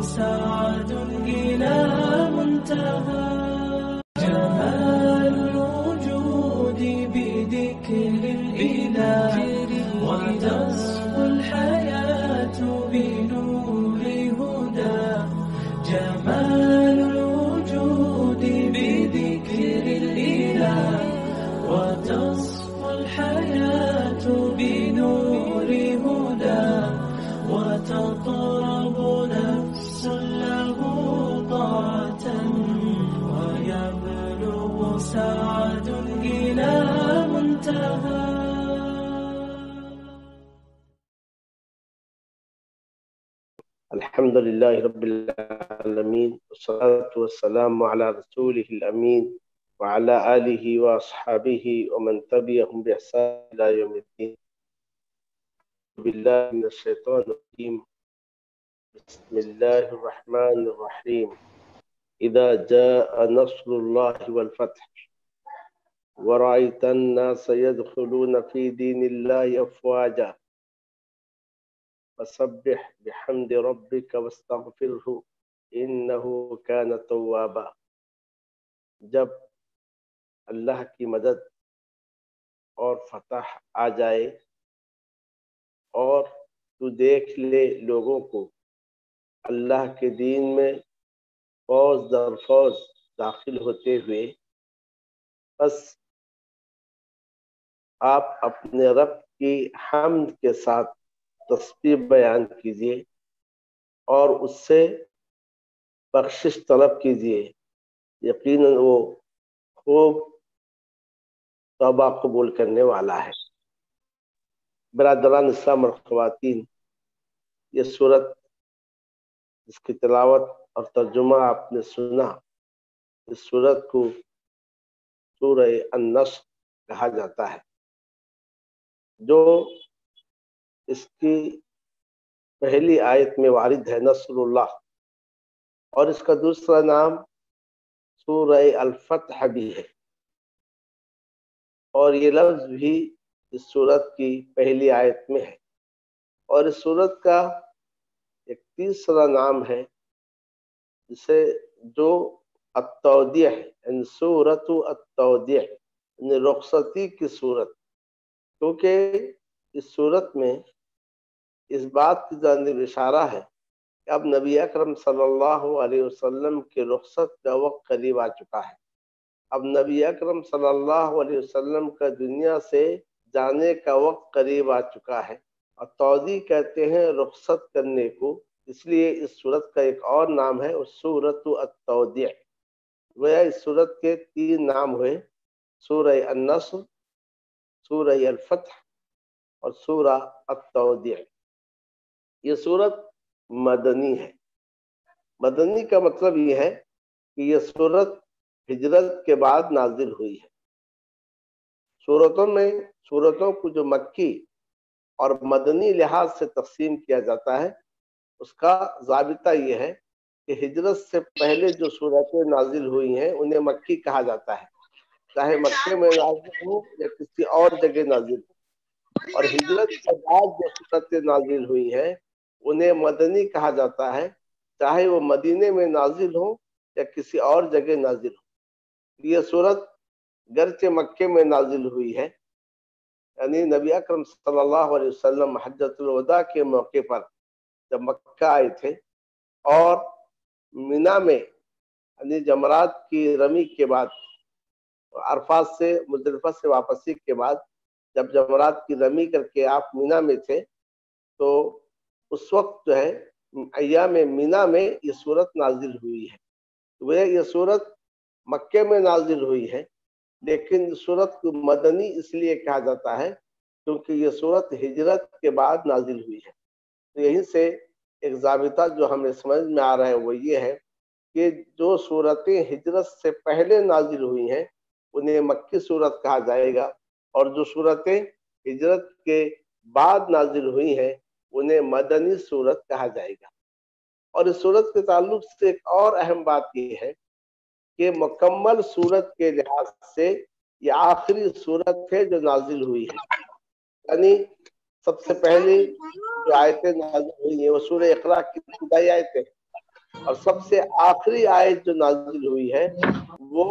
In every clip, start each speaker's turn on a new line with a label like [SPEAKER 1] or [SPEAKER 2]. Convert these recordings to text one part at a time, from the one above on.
[SPEAKER 1] سعد إلى منتهى جمال الوجود بذكر الإله وتصفو الحياة بنور هدى جمال الوجود بذكر الإله وتصفو الحياة بنور هدى وتطرب نفس له طاعة ويبلغ سعد إلى منتهى.
[SPEAKER 2] الحمد لله رب العالمين والصلاة والسلام على رسوله الأمين وعلى آله وأصحابه ومن تبعهم بإحسان إلى يوم الدين. بالله من الشيطان الرجيم. بسم الله الرحمن الرحيم. إذا جاء نصر الله والفتح ورأيت الناس يدخلون في دين الله أفواجا فسبح بحمد ربك واستغفره إنه كان توابا. جب اللہ کی مدد اور فتح آ جائے اور تو دیکھ لے لوگوں کو اللہ کے دین میں فوج در فوج داخل ہوتے ہوئے، بس آپ اپنے رب کی حمد کے ساتھ تسبیح بیان کیجیے اور اس سے بخشش طلب کیجیے. یقیناً وہ خوب توبہ قبول کرنے والا ہے. برادران اسلام اور خواتین، یہ سورت جس کی تلاوت اور ترجمہ آپ نے سنا، اس سورت کو سورہ النصر کہا جاتا ہے، جو اس کی پہلی آیت میں وارد ہے نصر اللہ، اور اس کا دوسرا نام سورہ الفتح بھی ہے، اور یہ لفظ بھی اس سورت کی پہلی آیت میں ہے. اور اس سورت کا ایک تیسرا نام ہے جسے جو التودیع ہے، یعنی سورۃ التودیع، یعنی رخصتی کی سورت، کیونکہ اس سورت میں اس بات کی جانب اشارہ ہے کہ اب نبی اکرم صلی اللہ علیہ وسلم کے رخصت کا وقت قریب آ چکا ہے. اب نبی اکرم صلی اللہ علیہ وسلم کا دنیا سے جانے کا وقت قریب آ چکا ہے، اور تودیع کہتے ہیں رخصت کرنے کو، اس لیے اس سورت کا ایک اور نام ہے سورۃ التودیع. گویا اس سورت کے تین نام ہوئے، سورہ النصر، سورہ الفتح اور سورہ التودیع. یہ سورت مدنی ہے. مدنی کا مطلب یہ ہے کہ یہ سورت ہجرت کے بعد نازل ہوئی ہے. سورتوں کو جو مکی اور مدنی لحاظ سے تقسیم کیا جاتا ہے، اس کا ضابطہ یہ ہے کہ ہجرت سے پہلے جو سورتیں نازل ہوئی ہیں انہیں مکی کہا جاتا ہے، چاہے مکے میں نازل ہو یا کسی اور جگہ نازل ہو. اور ہجرت کے بعد جو سورتیں نازل ہوئی ہیں انہیں مدنی کہا جاتا ہے، چاہے وہ مدینے میں نازل ہو یا کسی اور جگہ نازل ہو. یہ سورت گرچہ مکے میں نازل ہوئی ہے، یعنی نبی اکرم صلی اللہ علیہ وسلم حجۃ الوداع کے موقع پر جب مکہ آئے تھے اور مینا میں یعنی جمرات کی رمی کے بعد، عرفات سے مزدلفہ سے واپسی کے بعد جب جمرات کی رمی کر کے آپ مینا میں تھے، تو اس وقت جو ہے ایام مینا میں یہ سورت نازل ہوئی ہے. وہ یہ سورت مکے میں نازل ہوئی ہے، لیکن سورت کو مدنی اس لیے کہا جاتا ہے کیونکہ یہ سورت ہجرت کے بعد نازل ہوئی ہے. تو یہیں سے ایک ضابطہ جو ہمیں سمجھ میں آ رہا ہے وہ یہ ہے کہ جو سورتیں ہجرت سے پہلے نازل ہوئی ہیں انہیں مکی سورت کہا جائے گا، اور جو سورتیں ہجرت کے بعد نازل ہوئی ہیں انہیں مدنی سورت کہا جائے گا. اور اس سورت کے تعلق سے ایک اور اہم بات یہ ہے کہ مکمل سورت کے لحاظ سے یہ آخری سورت ہے جو نازل ہوئی ہے. یعنی سب سے پہلی جو آیتیں نازل ہوئی ہیں وہ سورہ اقرا کی ابتدائی آیتیں، اور سب سے آخری آیت جو نازل ہوئی ہے وہ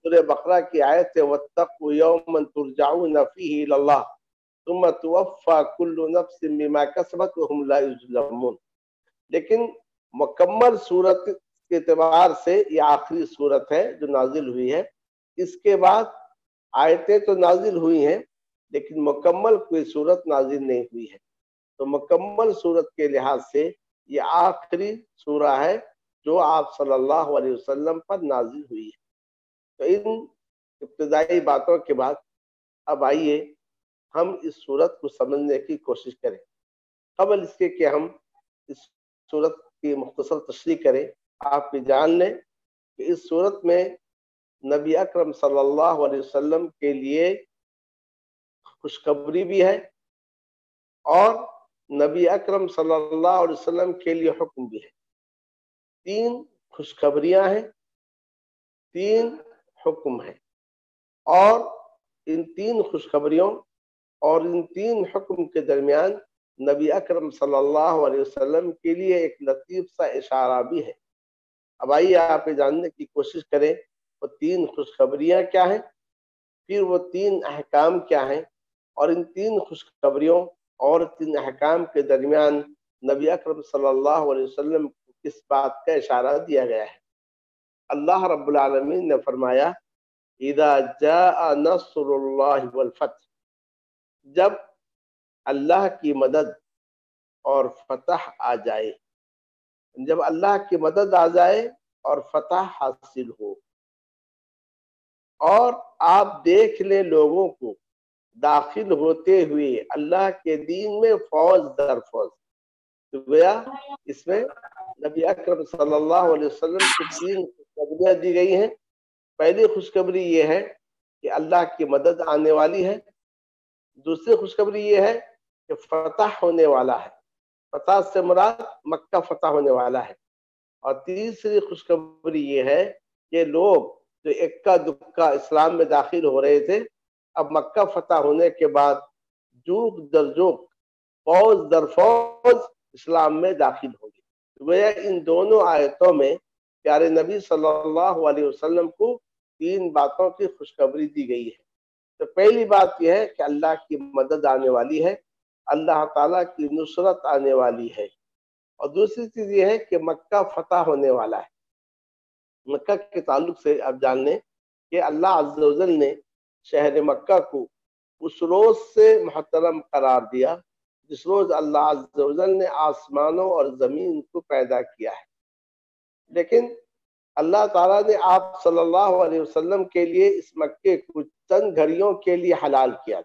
[SPEAKER 2] سورہ بقرہ کی آیت ہے وَاتَّقُوا يَوْمًا تُرْجَعُونَ فِيهِ إِلَى اللَّهِ ثُمَّ تُوَفَّى كُلُّ نَفْسٍ بِمَا كَسَبَتْ وَهُمْ لَا يُظْلَمُونَ. لیکن مکمل صورت کے اعتبار سے یہ آخری صورت ہے جو نازل ہوئی ہے. اس کے بعد آیتیں تو نازل ہوئی ہیں لیکن مکمل کوئی صورت نازل نہیں ہوئی ہے. تو مکمل صورت کے لحاظ سے یہ آخری سورہ ہے جو آپ صلی اللہ علیہ وسلم پر نازل ہوئی ہے. تو ان ابتدائی باتوں کے بعد اب آئیے ہم اس صورت کو سمجھنے کی کوشش کریں. قبل اس کے کہ ہم اس صورت کی مختصر تشریح کریں، آپ بھی جان لیں کہ اس صورت میں نبی اکرم صلی اللہ علیہ وسلم کے لیے خوشخبری بھی ہے اور نبی اکرم صلی اللہ علیہ وسلم کے لیے حکم بھی ہے. 3 خوشخبریاں ہیں، 3 حکم ہیں، اور ان 3 خوشخبریوں اور ان 3 حکم کے درمیان نبی اکرم صلی اللہ علیہ وسلم کے لیے ایک لطیف سا اشارہ بھی ہے. اب آئیے آپ جاننے کی کوشش کریں وہ 3 خوشخبریاں کیا ہیں، پھر وہ 3 احکام کیا ہیں، اور ان 3 خوشخبریوں اور 3 احکام کے درمیان نبی اکرم صلی اللہ علیہ وسلم کو کس بات کا اشارہ دیا گیا ہے. اللہ رب العالمین نے فرمایا اذا جاء نصر اللہ والفتح، جب اللہ کی مدد اور فتح آ جائے، جب اللہ کی مدد آ جائے اور فتح حاصل ہو، اور آپ دیکھ لیں لوگوں کو داخل ہوتے ہوئے اللہ کے دین میں فوج در فوج. تو گویا اس میں نبی اکرم صلی اللہ علیہ وسلم کو 3 خوشخبریاں دی گئی ہیں. پہلی خوشخبری یہ ہے کہ اللہ کی مدد آنے والی ہے. دوسری خوشخبری یہ ہے کہ فتح ہونے والا ہے، فتح سے مراد مکہ فتح ہونے والا ہے. اور تیسری خوشخبری یہ ہے کہ لوگ جو اکا دکا اسلام میں داخل ہو رہے تھے اب مکہ فتح ہونے کے بعد جوک در جوک فوج در فوج اسلام میں داخل ہوگی. گویا ان دونوں آیتوں میں پیارے نبی صلی اللہ علیہ وسلم کو 3 باتوں کی خوشخبری دی گئی ہے. تو پہلی بات یہ ہے کہ اللہ کی مدد آنے والی ہے، اللہ تعالیٰ کی نصرت آنے والی ہے. اور دوسری چیز یہ ہے کہ مکہ فتح ہونے والا ہے. مکہ کے تعلق سے آپ جان لیں کہ اللہ عز و جل نے شہر مکہ کو اس روز سے محترم قرار دیا جس روز اللہ عز و جل نے آسمانوں اور زمین کو پیدا کیا ہے. لیکن اللہ تعالیٰ نے آپ صلی اللہ علیہ وسلم کے لیے اس مکے کو چند گھڑیوں کے لیے حلال کیا.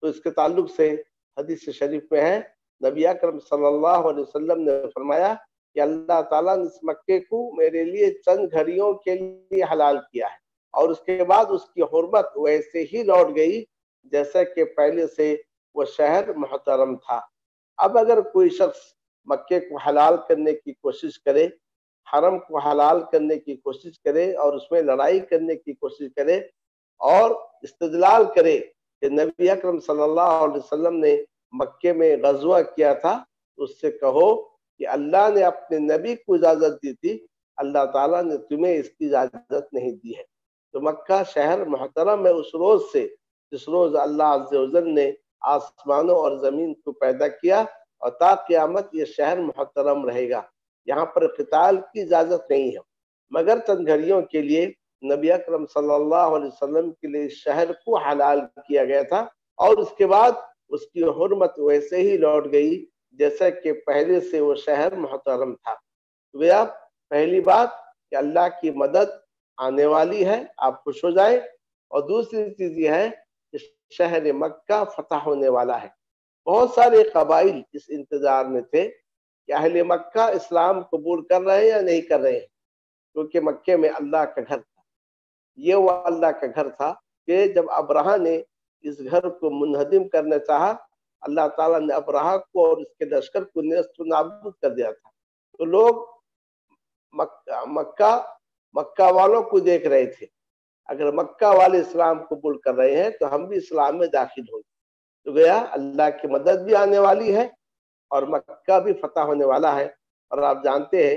[SPEAKER 2] تو اس کے تعلق سے حدیث شریف میں ہے نبی اکرم صلی اللہ علیہ وسلم نے فرمایا کہ اللہ تعالیٰ نے اس مکے کو میرے لیے چند گھڑیوں کے لیے حلال کیا ہے، اور اس کے بعد اس کی حرمت ویسے ہی لوٹ گئی جیسا کہ پہلے سے وہ شہر محترم تھا. اب اگر کوئی شخص مکے کو حلال کرنے کی کوشش کرے، حرم کو حلال کرنے کی کوشش کرے اور اس میں لڑائی کرنے کی کوشش کرے اور استدلال کرے کہ نبی اکرم صلی اللہ علیہ وسلم نے مکے میں غزوہ کیا تھا، اس سے کہو کہ اللہ نے اپنے نبی کو اجازت دی تھی، اللہ تعالیٰ نے تمہیں اس کی اجازت نہیں دی ہے. تو مکہ شہر محترم ہے اس روز سے جس روز اللہ عز و جل نے آسمانوں اور زمین کو پیدا کیا، اور تا قیامت یہ شہر محترم رہے گا. یہاں پر قتال کی اجازت نہیں ہے، مگر چند گھڑیوں کے لیے نبی اکرم صلی اللہ علیہ وسلم کے لیے شہر کو حلال کیا گیا تھا، اور اس کے بعد اس کی حرمت ویسے ہی لوٹ گئی جیسا کہ پہلے سے وہ شہر محترم تھا. گویا پہلی بات کہ اللہ کی مدد آنے والی ہے، آپ خوش ہو جائیں. اور دوسری چیز یہ ہے کہ شہر مکہ فتح ہونے والا ہے. بہت سارے قبائل اس انتظار میں تھے کہ اہل مکہ اسلام قبول کر رہے ہیں یا نہیں کر رہے ہیں، کیونکہ مکے میں اللہ کا گھر تھا. یہ وہ اللہ کا گھر تھا کہ جب ابرہہ نے اس گھر کو منہدم کرنا چاہا، اللہ تعالیٰ نے ابرہہ کو اور اس کے لشکر کو نیست و نابود کر دیا تھا. تو لوگ مکہ والوں کو دیکھ رہے تھے، اگر مکہ والے اسلام قبول کر رہے ہیں تو ہم بھی اسلام میں داخل ہوں گے. تو گیا اللہ کی مدد بھی آنے والی ہے اور مکہ بھی فتح ہونے والا ہے. اور آپ جانتے ہیں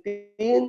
[SPEAKER 2] 3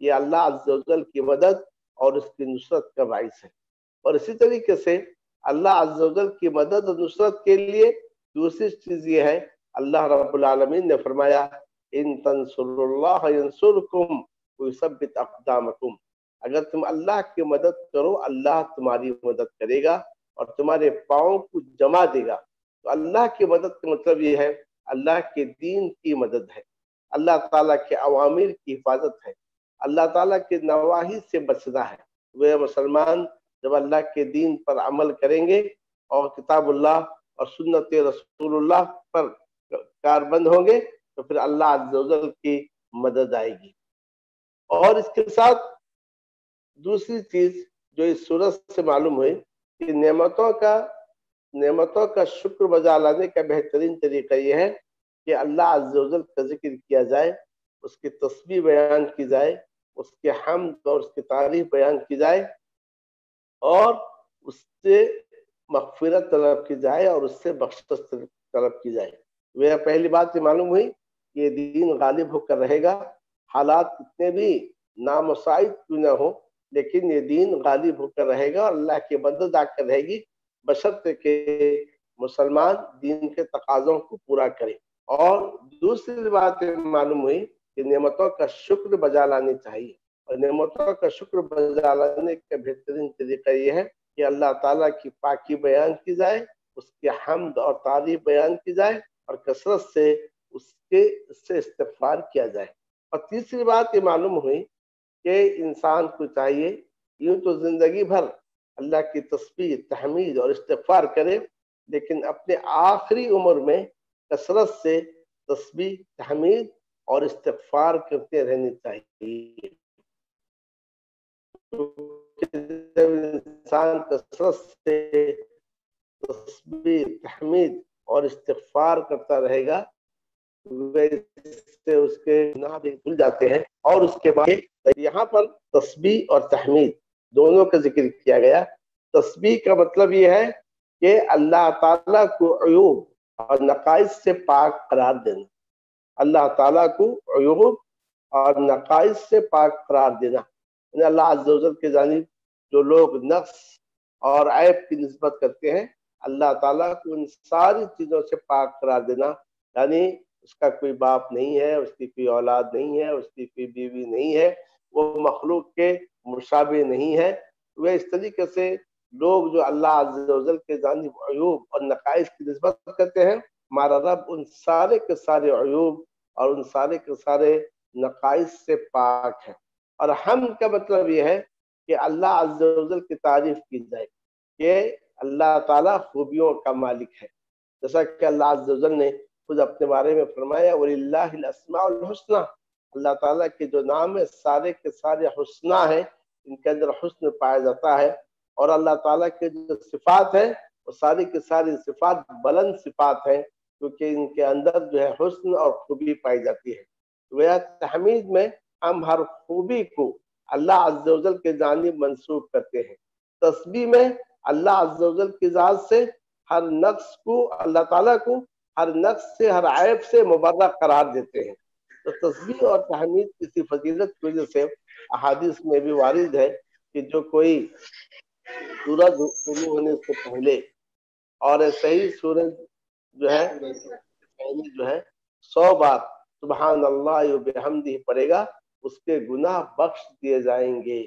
[SPEAKER 2] یہ اللہ عز و جل کی مدد اور اس کی نصرت کا باعث ہے۔ اور اسی طریقے سے اللہ عز و جل کی مدد اور نصرت کے لیے دوسری چیز یہ ہے، اللہ رب العالمین نے فرمایا ان تنصروا اللہ ینصرکم ویثبت اقدامکم، اگر تم اللہ کی مدد کرو اللہ تمہاری مدد کرے گا اور تمہارے پاؤں کو جما دے گا۔ تو اللہ کی مدد کا مطلب یہ ہے اللہ کے دین کی مدد ہے، اللہ تعالیٰ کے اوامر کی حفاظت ہے، اللہ تعالیٰ کے نواہی سے بچنا ہے۔ وہ مسلمان جب اللہ کے دین پر عمل کریں گے اور کتاب اللہ اور سنت رسول اللہ پر کاربند ہوں گے تو پھر اللہ عز و جل کی مدد آئے گی۔ اور اس کے ساتھ دوسری چیز جو اس صورت سے معلوم ہوئی کہ نعمتوں کا شکر بجا لانے کا بہترین طریقہ یہ ہے کہ اللہ عز و جل کا ذکر کیا جائے، اس کی تسبیح بیان کی جائے، اس کے حمد اور اس کی تعریف بیان کی جائے اور اس سے مغفرت طلب کی جائے اور اس سے بخشش طلب کی جائے۔ وہ پہلی بات یہ معلوم ہوئی کہ یہ دین غالب ہو کر رہے گا، حالات کتنے بھی نامساعد کیوں نہ ہو لیکن یہ دین غالب ہو کر رہے گا اور اللہ کی مدد آ کر رہے گی، بشرطے کہ مسلمان دین کے تقاضوں کو پورا کرے۔ اور دوسری بات معلوم ہوئی کہ نعمتوں کا شکر بجا لانی چاہیے، اور نعمتوں کا شکر بجا لانے کا بہترین طریقہ یہ ہے کہ اللہ تعالیٰ کی پاکی بیان کی جائے، اس کی حمد اور تعریف بیان کی جائے اور کثرت سے اس سے استغفار کیا جائے۔ اور تیسری بات یہ معلوم ہوئی کہ انسان کو چاہیے یوں تو زندگی بھر اللہ کی تسبیح، تحمید اور استغفار کرے، لیکن اپنے آخری عمر میں کثرت سے تسبیح، تحمید اور استغفار کرتے رہنی چاہیے۔ جب انسان کثرت سے تسبیح، تحمید اور استغفار کرتا رہے گا سے اس کے گناہ بھی دھل جاتے ہیں۔ اور اس کے بعد یہاں پر تسبیح اور تحمید دونوں کا ذکر کیا گیا۔ تسبیح کا مطلب یہ ہے کہ اللہ تعالیٰ کو عیوب اور نقائص سے پاک قرار دینا، اللہ تعالیٰ کو عیوب اور نقائص سے پاک قرار دینا، یعنی اللہ عز و جل کی جانب جو لوگ نقص اور عیب کی نسبت کرتے ہیں اللہ تعالیٰ کو ان ساری چیزوں سے پاک قرار دینا، یعنی اس کا کوئی باپ نہیں ہے، اس کی کوئی اولاد نہیں ہے، اس کی کوئی بیوی نہیں ہے، وہ مخلوق کے مشابہ نہیں ہے۔ وہ اس طریقے سے لوگ جو اللہ عز و جل کے جانب عیوب اور نقائص کی نسبت کرتے ہیں، ہمارا رب ان سارے کے سارے عیوب اور ان سارے کے سارے نقائص سے پاک ہے۔ اور حمد کا مطلب یہ ہے کہ اللہ عز و جل کی تعریف کی جائے کہ اللہ تعالیٰ خوبیوں کا مالک ہے، جیسا کہ اللہ عز و جل نے خود اپنے بارے میں فرمایا وَلِلَّهِ الْأَسْمَاءُ الْحُسْنَى، اللہ تعالیٰ کے جو نام ہے سارے کے سارے حسنہ ہیں، ان کے اندر حسن پایا جاتا ہے۔ اور اللہ تعالیٰ کے جو صفات ہیں وہ ساری کی ساری صفات بلند صفات ہیں، کیونکہ ان کے اندر جو ہے حسن اور خوبی پائی جاتی ہے۔ وہ تحمید میں ہم ہر خوبی کو اللہ عز و جل کے جانب منسوب کرتے ہیں، تسبیح میں اللہ عز و جل کی ذات سے ہر نقص کو، اللہ تعالیٰ کو ہر نقص سے، ہر عیب سے مبرہ قرار دیتے ہیں۔ تو تسبیح اور تحمید کسی فضیلت کی وجہ سے احادیث میں بھی وارد ہے کہ جو کوئی سورج طلوع ہونے سے پہلے اور صحیح سورج جو ہے 100 بار سبحان اللہ و بحمدہ پڑھے گا اس کے گناہ بخش دیے جائیں گے۔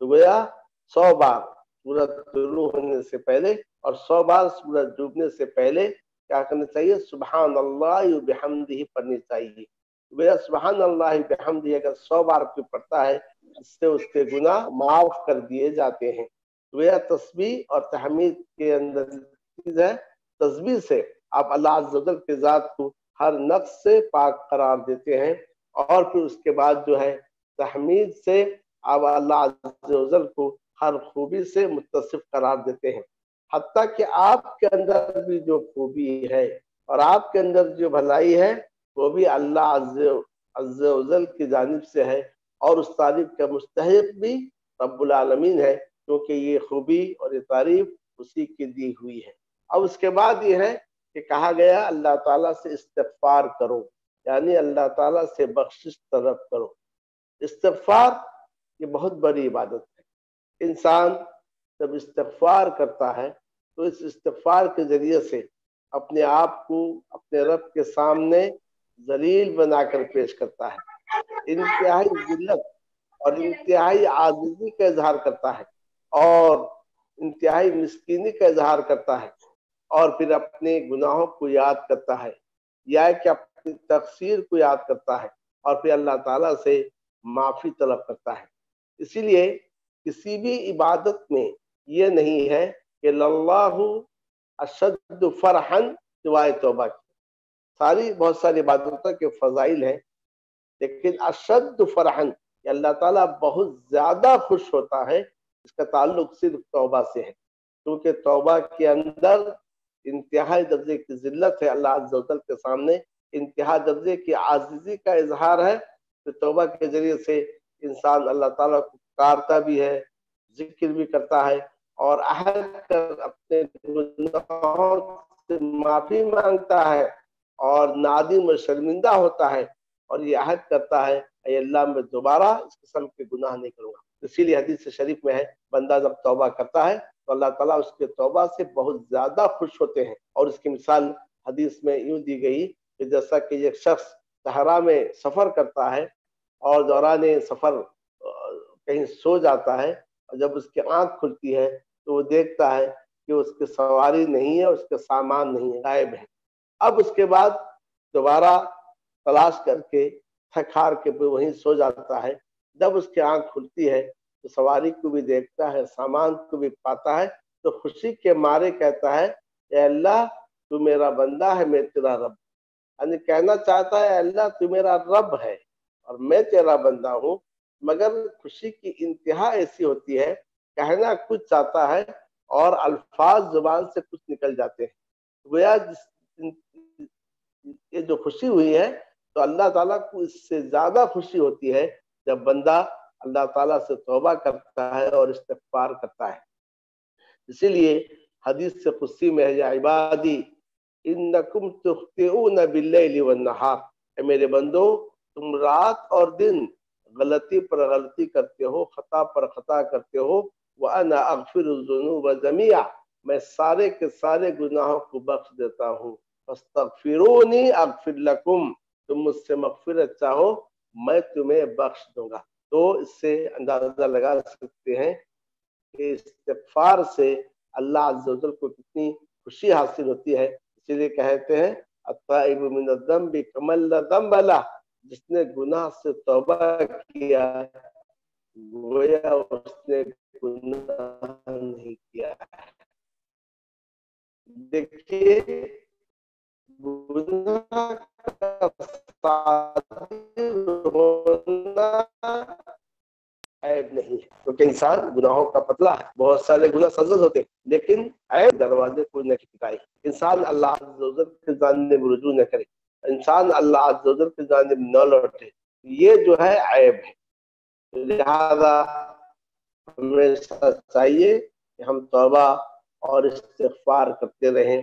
[SPEAKER 2] تو گویا 100 بار سورج طلوع ہونے سے پہلے اور 100 بار سورج ڈوبنے سے پہلے کیا کرنا چاہیے؟ سبحان اللہ و بحمدہ پڑھنی چاہیے۔ گویا سبحان اللہ بحمدہ اگر 100 بار کوئی پڑھتا ہے اس سے اس کے گناہ معاف کر دیے جاتے ہیں۔ گویا تسبیح اور تحمید کے اندر چیز ہے، تسبیح سے آپ اللہ عز و جل کے ذات کو ہر نقص سے پاک قرار دیتے ہیں، اور پھر اس کے بعد جو ہے تحمید سے آپ اللہ عز و جل کو ہر خوبی سے متصف قرار دیتے ہیں، حتیٰ کہ آپ کے اندر بھی جو خوبی ہے اور آپ کے اندر جو بھلائی ہے وہ بھی اللہ عز و جل کی جانب سے ہے، اور اس تعریف کا مستحق بھی رب العالمین ہے، کیونکہ یہ خوبی اور یہ تعریف اسی کی دی ہوئی ہے۔ اب اس کے بعد یہ ہے کہ کہا گیا اللہ تعالیٰ سے استغفار کرو، یعنی اللہ تعالیٰ سے بخشش طلب کرو۔ استغفار یہ بہت بڑی عبادت ہے۔ انسان جب استغفار کرتا ہے تو اس استغفار کے ذریعے سے اپنے آپ کو اپنے رب کے سامنے ذلیل بنا کر پیش کرتا ہے، انتہائی ذلت اور انتہائی عاجزی کا اظہار کرتا ہے، اور انتہائی مسکینی کا اظہار کرتا ہے، اور پھر اپنے گناہوں کو یاد کرتا ہے یا کہ اپنی تقصیر کو یاد کرتا ہے، اور پھر اللہ تعالیٰ سے معافی طلب کرتا ہے۔ اسی لیے کسی بھی عبادت میں یہ نہیں ہے کہ اللہ اشد فرحن سوائے توبہ کی۔ بہت ساری عبادتوں کے فضائل ہیں، لیکن اشد فرحن کہ اللہ تعالیٰ بہت زیادہ خوش ہوتا ہے، اس کا تعلق صرف توبہ سے ہے، کیونکہ توبہ کے اندر انتہائی درجے کی ذلت ہے اللہ عز و جل کے سامنے، انتہا درجے کی عاجزی کا اظہار ہے۔ تو توبہ کے ذریعے سے انسان اللہ تعالیٰ کو پکارتا بھی ہے، ذکر بھی کرتا ہے، اور عہد کر اپنے گناہوں سے معافی مانگتا ہے، اور نادم و شرمندہ ہوتا ہے، اور یہ عہد کرتا ہے اے اللہ میں دوبارہ اس قسم کے گناہ نہیں کروں گا۔ اسی لیے حدیث شریف میں ہے بندہ جب توبہ کرتا ہے تو اللہ تعالیٰ اس کے توبہ سے بہت زیادہ خوش ہوتے ہیں، اور اس کی مثال حدیث میں یوں دی گئی کہ جیسا کہ ایک شخص صحرا میں سفر کرتا ہے اور دوران سفر کہیں سو جاتا ہے، اور جب اس کی آنکھ کھلتی ہے تو وہ دیکھتا ہے کہ اس کی سواری نہیں ہے، اس کے سامان نہیں ہے، غائب ہے۔ اب اس کے بعد دوبارہ تلاش کر کے تھک ہار کے وہیں سو جاتا ہے، جب اس کی آنکھ کھلتی ہے تو سواری کو بھی دیکھتا ہے، سامان کو بھی پاتا ہے، تو خوشی کے مارے کہتا ہے اے اللہ تو میرا بندہ ہے، میں تیرا رب، یعنی کہنا چاہتا ہے اے اللہ تو میرا رب ہے اور میں تیرا بندہ ہوں، مگر خوشی کی انتہا ایسی ہوتی ہے، کہنا کچھ چاہتا ہے اور الفاظ زبان سے کچھ نکل جاتے ہیں، گویا یہ جو خوشی ہوئی ہے تو اللہ تعالیٰ کو اس سے زیادہ خوشی ہوتی ہے جب بندہ اللہ تعالیٰ سے توبہ کرتا ہے اور استغفار کرتا ہے۔ اسی لیے حدیث سے قدسی میں ہے یا عبادی انکم تخطئون باللیل والنہار، اے میرے بندو تم رات اور دن غلطی پر غلطی کرتے ہو، خطا پر خطا کرتے ہو، وَأَنَا أَغْفِرُ الذُّنُوبَ جَمِيعًا، میں سارے کے سارے گناہوں کو بخش دیتا ہوں، فَاسْتَغْفِرُونِي أَغْفِرْ لَكُمْ، تم مجھ سے مغفرت چاہو میں تمہیں بخش دوں گا۔ تو اس سے اندازہ لگا سکتے ہیں کہ استغفار سے اللہ عز و جل کو کتنی خوشی حاصل ہوتی ہے۔ اسی لیے کہتے ہیں التائب من الذنب کمن لا ذنب لہ، جس نے گناہ سے توبہ کیا گویا اس نے گناہ نہیں کیا ہے۔ دیکھیے گناہ کا صادر ہونا عیب نہیں ہے، کیونکہ انسان گناہوں کا پتلا ہے، بہت سارے گناہ سرزد ہوتے ہیں، لیکن عیب دروازے کو نہ کھٹکائے، انسان اللہ عز و جل کی جانب رجوع نہ کرے، انسان اللہ عز و جل کی جانب نہ لوٹے، یہ جو ہے عیب ہے۔ لہذا ہمیں چاہیے کہ ہم توبہ اور استغفار کرتے رہیں،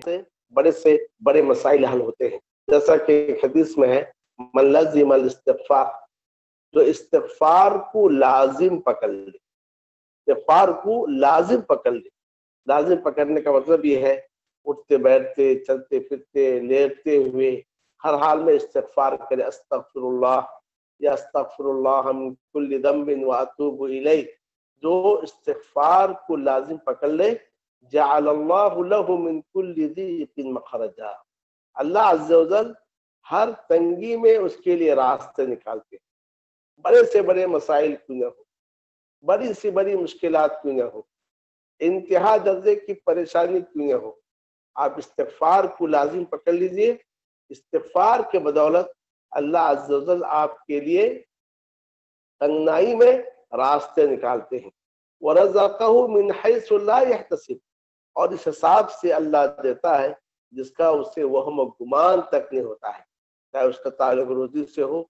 [SPEAKER 2] بڑے سے بڑے مسائل حل ہوتے ہیں، جیسا کہ حدیث میں ہے من لزم الاستغفار، جو استغفار کو لازم پکڑ لے، استغفار کو لازم پکڑ لے، لازم پکڑنے کا مطلب یہ ہے اٹھتے بیٹھتے چلتے پھرتے لیٹتے ہوئے ہر حال میں استغفار کرے، استغفر اللہ یا استغفر اللہ من کل ذنب واتوب الیہ، جو استغفار کو لازم پکڑ لے جعل اللہ له من کل ضیق مخرجا، اللہ عز و جل ہر تنگی میں اس کے لیے راستے نکالتے ہیں، بڑے سے بڑے مسائل کیوں نہ ہو، بڑی سے بڑی مشکلات کیوں نہ ہو، انتہا درجے کی پریشانی کیوں نہ ہو، آپ استغفار کو لازم پکڑ لیجئے، استغفار کے بدولت اللہ عز و جل آپ کے لیے تنگنائی میں راستے نکالتے ہیں، وَرَزَقَهُ مِنْ حَيْثُ لَا يَحْتَسِبُ، اور اس حساب سے اللہ دیتا ہے جس کا اسے وہم و گمان تک نہیں ہوتا ہے، چاہے اس کا تعلق روزی سے ہو،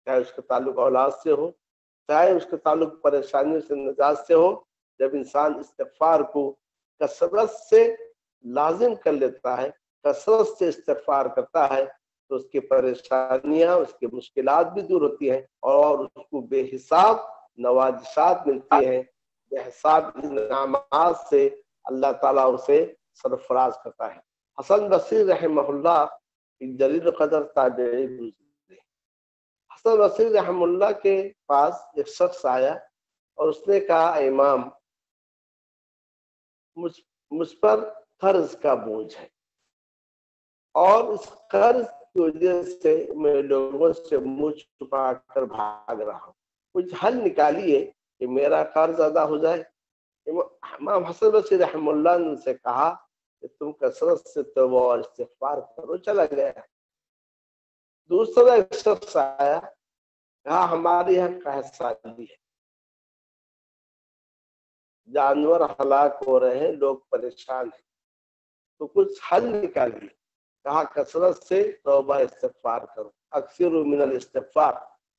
[SPEAKER 2] چاہے اس کا تعلق اولاد سے ہو، چاہے اس کا تعلق پریشانیوں سے نجات سے ہو۔ جب انسان استغفار کو کثرت سے لازم کر لیتا ہے، کثرت سے استغفار کرتا ہے، تو اس کی پریشانیاں، اس کی مشکلات بھی دور ہوتی ہیں اور اس کو بے حساب نوازشات ملتی ہیں، بے حساب انعامات سے اللہ تعالیٰ اسے سرفراز کرتا ہے۔ حسن بصری رحمہ اللہ ایک جلیل قدر تابعی گزرے۔ حسن بصری رحمہ اللہ کے پاس ایک شخص آیا اور اس نے کہا امام مجھ پر قرض کا بوجھ ہے اور اس قرض کی وجہ سے میں لوگوں سے منہ چھپا کر بھاگ رہا ہوں، کچھ حل نکالیے کہ میرا قرض ادا ہو جائے۔ امام حسن بصری رحمہ اللہ نے ان سے کہا کہ تم کثرت سے توبہ اور استغفار کرو۔ چلا گیا۔ دوسرا ایک شخص آیا، کہا ہمارے یہاں قحط سالی ہے، جانور ہلاک ہو رہے ہیں، لوگ پریشان ہیں، تو کچھ حل نکالیے۔ کہا کثرت سے توبہ استغفار کرو، اکثر من الاستغفار۔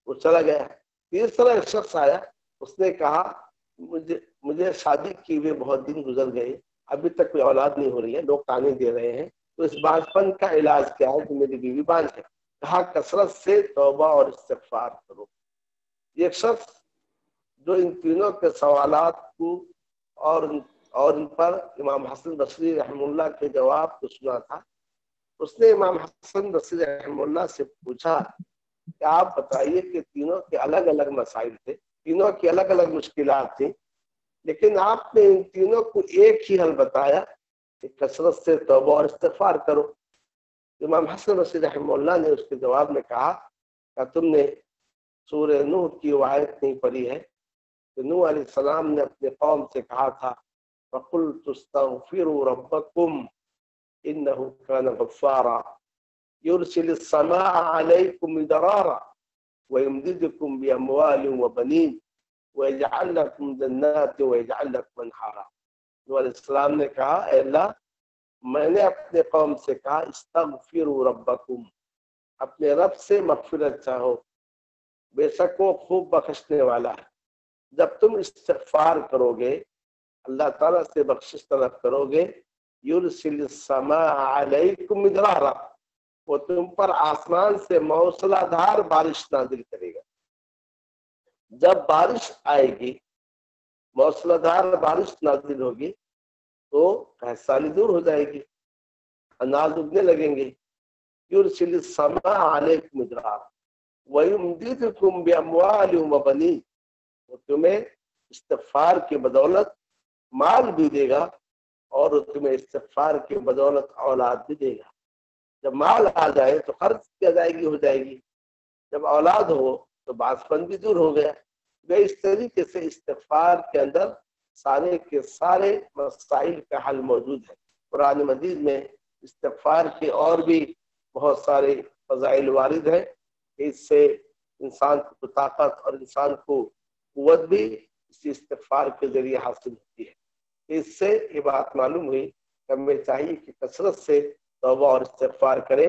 [SPEAKER 2] وہ چلا گیا۔ تیسرا ایک شخص آیا، اس نے کہا مجھے شادی کی ہوئے بہت دن گزر گئے، ابھی تک کوئی اولاد نہیں ہو رہی ہے، لوگ تانے دے رہے ہیں، تو اس بانجھ پن کا علاج کیا ہے کہ میری بیوی بانجھ ہے۔ کہا کثرت سے توبہ اور استغفار کرو۔ یہ ایک شخص جو ان تینوں کے سوالات کو اور ان پر امام حسن بصری رحمہ اللہ کے جواب کو سنا تھا، اس نے امام حسن بصری رحمہ اللہ سے پوچھا کہ آپ بتائیے کہ تینوں کے الگ الگ مسائل تھے، تینوں کی الگ الگ مشکلات تھیں، لیکن آپ نے ان تینوں کو ایک ہی حل بتایا کہ کثرت سے توبہ اور استغفار کرو۔ امام حسن بصری رحمہ اللہ نے اس کے جواب میں کہا کہ تم نے سورہ نوح کی آیت نہیں پڑھی ہے کہ نوح علیہ السلام نے اپنے قوم سے کہا تھا فَقُلْتُ اسْتَغْفِرُوا رَبَّكُمْ إِنَّهُ كَانَ غَفَّارًا يُرْسِلِ السَّمَاءَ عَلَيْكُمْ مِدْرَارًا وَيُمْدِدْكُمْ بِأَمْوَالٍ وَبَنِينَ وَيَجْعَلْ لَكُمْ جَنَّاتٍ وَيَجْعَلْ لَكُمْ أَنْهَارًا۔ نوح علیہ السلام نے کہا اے اللہ، میں نے اپنے قوم سے کہا استغفروا ربکم، اپنے رب سے مغفرت چاہو، بے شک وہ خوب بخشنے والا ہے۔ جب تم استغفار کرو گے، اللہ تعالیٰ سے بخشش طلب کرو گے، یرسل السماء علیکم مدرارا، وہ تم پر آسمان سے موسلا دھار بارش نازل کرے گا۔ جب بارش آئے گی، موسلا دھار بارش نازل ہوگی تو قحط سالی دور ہو جائے گی، اناج اگنے لگیں گے۔ یرسل السماء علیکم مدرارا وَيُمْدِدْكُمْ بِأَمْوَالٍ وَبَنِينَ، وہ تمہیں استغفار کی بدولت مال بھی دے گا اور تمہیں استغفار کی بدولت اولاد بھی دے گا۔ جب مال آ جائے تو قرض کی ادائیگی ہو جائے گی، جب اولاد ہو تو بانجھ پن بھی دور ہو گیا۔ اس طریقے سے استغفار کے اندر سارے کے سارے مسائل کا حل موجود ہے۔ قرآن مجید میں استغفار کے اور بھی بہت سارے فضائل وارد ہیں، اس سے انسان کو طاقت اور انسان کو قوت بھی اسی استغفار کے ذریعے حاصل ہوتی ہے۔ اس سے یہ بات معلوم ہوئی کہ ہمیں چاہیے کہ کثرت سے توبہ اور استغفار کریں۔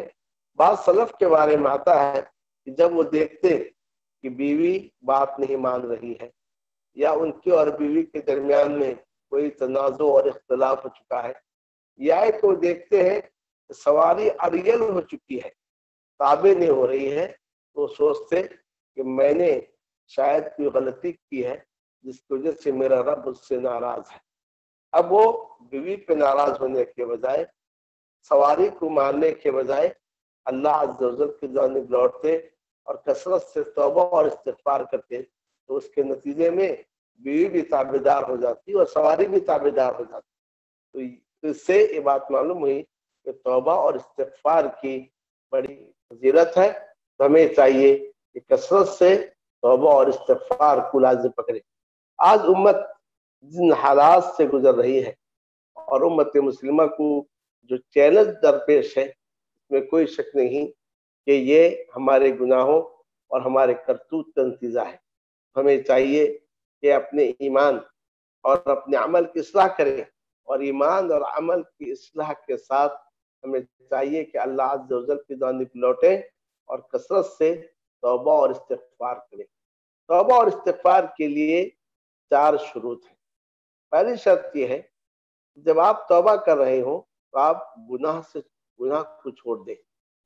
[SPEAKER 2] بعض سلف کے بارے میں آتا ہے کہ جب وہ دیکھتے کہ بیوی بات نہیں مان رہی ہے یا ان کی اور بیوی کے درمیان میں کوئی تنازع اور اختلاف ہو چکا ہے، یا کہ وہ دیکھتے ہیں کہ سواری اڑیل ہو چکی ہے، تابع نہیں ہو رہی ہے، تو سوچتے کہ میں نے شاید کوئی غلطی کی ہے جس کی وجہ سے میرا رب اس سے ناراض ہے۔ اب وہ بیوی پہ ناراض ہونے کے بجائے، سواری کو ماننے کے بجائے اللہ عز و جل کی جانب لوٹتے اور کثرت سے توبہ اور استغفار کرتے، تو اس کے نتیجے میں بیوی بھی تابعدار ہو جاتی اور سواری بھی تابعدار ہو جاتی۔ تو اس سے یہ بات معلوم ہوئی کہ توبہ اور استغفار کی بڑی فضیلت ہے۔ ہمیں چاہیے کہ کثرت سے توبہ اور استغفار کو لازم پکڑے۔ آج امت جن حالات سے گزر رہی ہے اور امت مسلمہ کو جو چیلنج درپیش ہے، اس میں کوئی شک نہیں کہ یہ ہمارے گناہوں اور ہمارے کرتوت کا نتیجہ ہے۔ ہمیں چاہیے کہ اپنے ایمان اور اپنے عمل کی اصلاح کریں، اور ایمان اور عمل کی اصلاح کے ساتھ ہمیں چاہیے کہ اللہ عز و جل کی جانب لوٹیں اور کثرت سے توبہ اور استغفار کریں۔ توبہ اور استغفار کے لیے 4 شروط ہیں۔ پہلی شرط یہ ہے جب آپ توبہ کر رہے ہوں تو آپ گناہ کو چھوڑ دیں۔